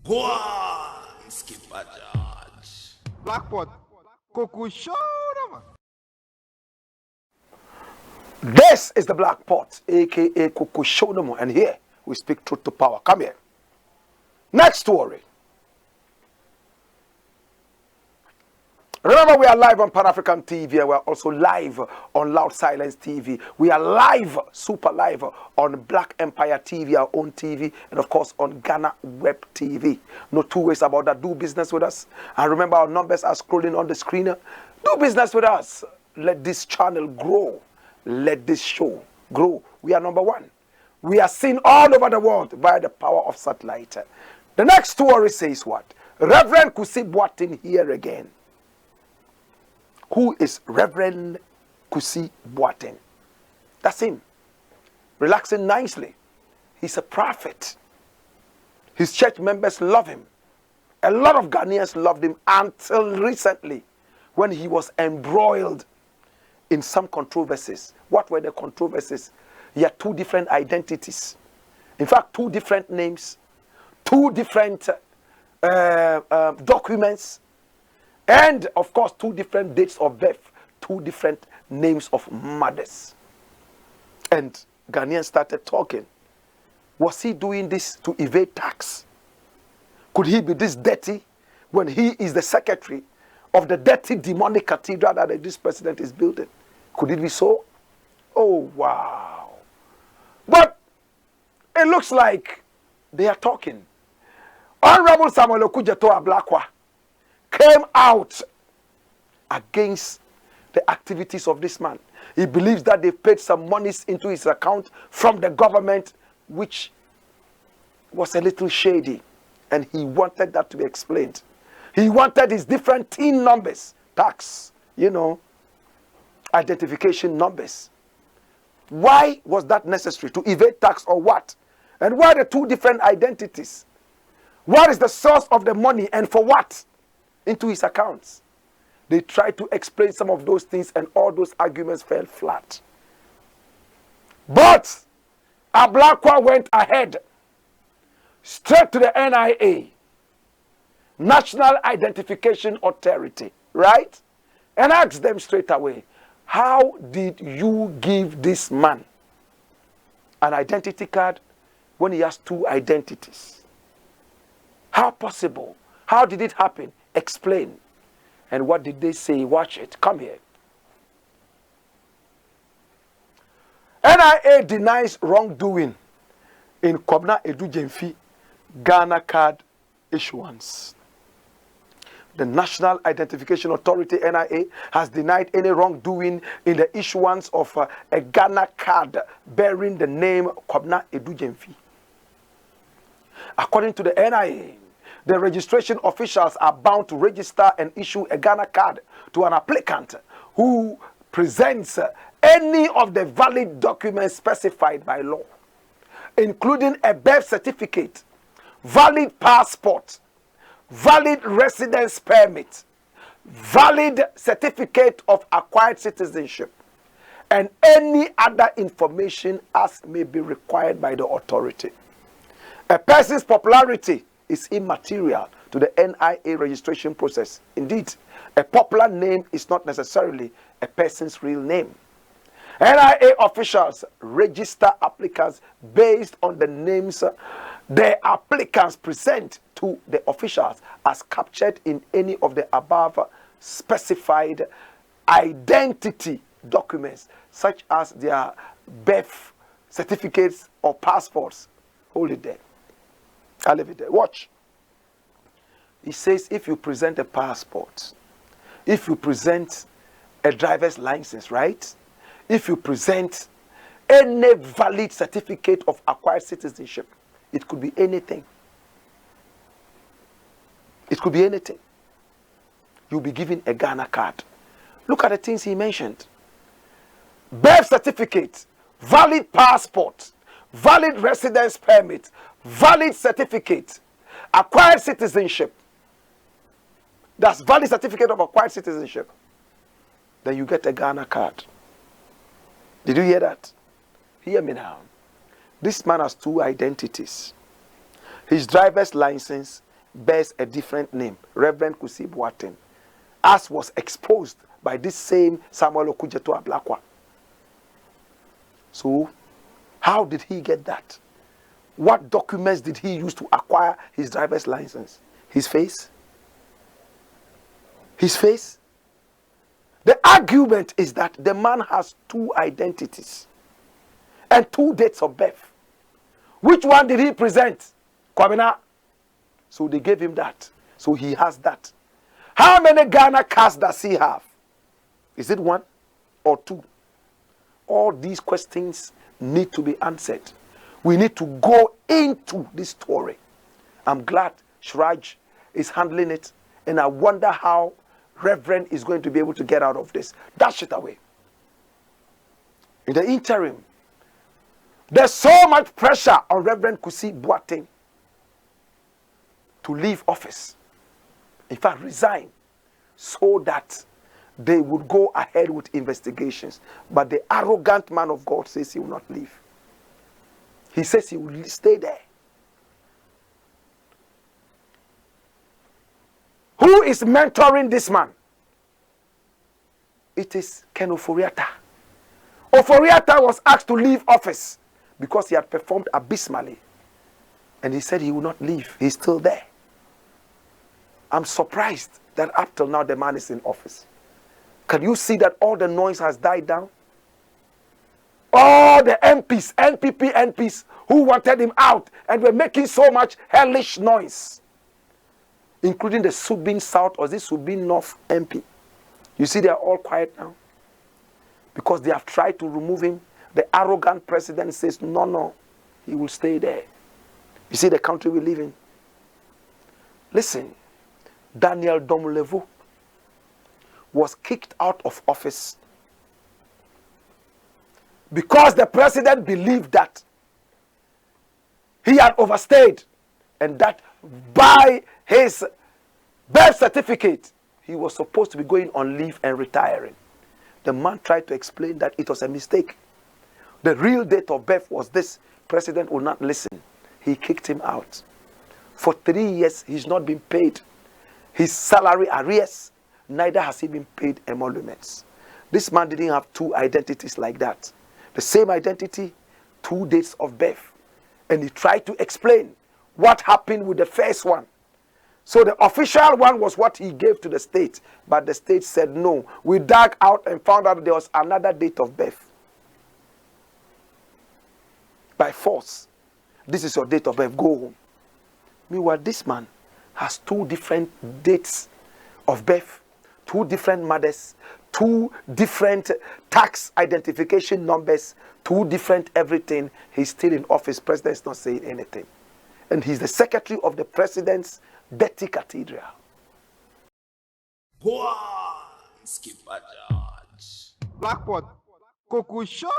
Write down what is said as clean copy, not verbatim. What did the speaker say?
One skipper charge. Blackpot. Kuku show. This is the Black Pot, aka Kuku Show, and here we speak truth to power. Come here. Next story. Remember, we are live on Pan-African TV, and we are also live on Loud Silence TV. We are live, super live, on Black Empire TV, our own TV, and of course on Ghana Web TV. No two ways about that. Do business with us. And remember, our numbers are scrolling on the screen. Do business with us. Let this channel grow. Let this show grow. We are number one. We are seen all over the world by the power of satellite. The next story says what? Reverend Kusi Boateng here again. Who is Reverend Kusi Boateng? That's him. Relaxing nicely. He's a prophet. His church members love him. A lot of Ghanaians loved him until recently when he was embroiled in some controversies. What were the controversies? He had two different identities. In fact, two different names, two different documents, and of course, two different dates of birth, two different names of mothers. And Ghanaians started talking. Was he doing this to evade tax? Could he be this dirty when he is the secretary of the dirty demonic cathedral that this president is building? Could it be so? Oh, wow. But it looks like they are talking. Honorable Samuel Okujeto Blakk came out against the activities of this man. He believes that they paid some monies into his account from the government, which was a little shady. And he wanted that to be explained. He wanted his different TIN numbers, tax, identification numbers. Why was that necessary? To evade tax or what? And why the two different identities? What is the source of the money and for what? Into his accounts. They tried to explain some of those things and all those arguments fell flat. But Blakk went ahead straight to the NIA, National Identification Authority, right? And asked them straight away, how did you give this man an identity card when he has two identities? How possible? How did it happen? Explain. And what did they say? Watch it. Come here. NIA denies wrongdoing in Kobna Edu Jemfi Ghana card issuance. The National Identification Authority, NIA, has denied any wrongdoing in the issuance of a Ghana card bearing the name Kobna Edu Jemfi. According to the NIA, the registration officials are bound to register and issue a Ghana card to an applicant who presents any of the valid documents specified by law, including a birth certificate, valid passport, valid residence permit, valid certificate of acquired citizenship, and any other information as may be required by the authority. A person's popularity is immaterial to the NIA registration process. Indeed, a popular name is not necessarily a person's real name. NIA officials register applicants based on the names the applicants present to the officials as captured in any of the above specified identity documents, such as their birth certificates or passports. Hold it there. I'll leave it there. Watch. He says if you present a passport, if you present a driver's license, right? If you present any valid certificate of acquired citizenship, it could be anything. It could be anything. You'll be given a Ghana card. Look at the things he mentioned. Birth certificate, valid passport, valid residence permit, valid certificate, acquired citizenship. That's valid certificate of acquired citizenship. Then you get a Ghana card. Did you hear that? Hear me now. This man has two identities. His driver's license bears a different name, Reverend Kusi Boateng, as was exposed by this same Samuel Okudzeto Blakk. So, how did he get that? What documents did he use to acquire his driver's license? His face? His face? The argument is that the man has two identities and two dates of birth. Which one did he present? Kwabena. So they gave him that. So he has that. How many Ghana cars does he have? Is it one or two? All these questions need to be answered. We need to go into this story. I'm glad Shraj is handling it, and I wonder how Reverend is going to be able to get out of this. Dash it away. In the interim, there's so much pressure on Reverend Kusi Boateng to leave office. In fact, resign, so that they would go ahead with investigations. But the arrogant man of God says he will not leave. He says he will stay there. Who is mentoring this man? It is Ken Oforiatta. Oforiatta was asked to leave office because he had performed abysmally. And he said he will not leave. He's still there. I'm surprised that up till now the man is in office. Can you see that all the noise has died down? All the MPs, NPP MPs who wanted him out and were making so much hellish noise, including the Subin South or this Subin North MP. You see, they are all quiet now because they have tried to remove him. The arrogant president says, no, he will stay there. You see the country we live in. Listen, Daniel Domolevu was kicked out of office because the president believed that he had overstayed and that by his birth certificate he was supposed to be going on leave and retiring. The man tried to explain that it was a mistake. The real date of birth was this. President would not listen. He kicked him out. For 3 years he's not been paid his salary arrears, neither has he been paid emoluments. This man didn't have two identities like that. The same identity, two dates of birth. And he tried to explain what happened with the first one. So the official one was what he gave to the state. But the state said no. We dug out and found out there was another date of birth. By force. This is your date of birth. Go home. Meanwhile, this man has two different dates of birth, two different mothers, two different tax identification numbers, two different everything. He's still in office. President is not saying anything. And he's the secretary of the president's dirty cathedral. Boy, skip a judge. Blackpot, Kuku Show.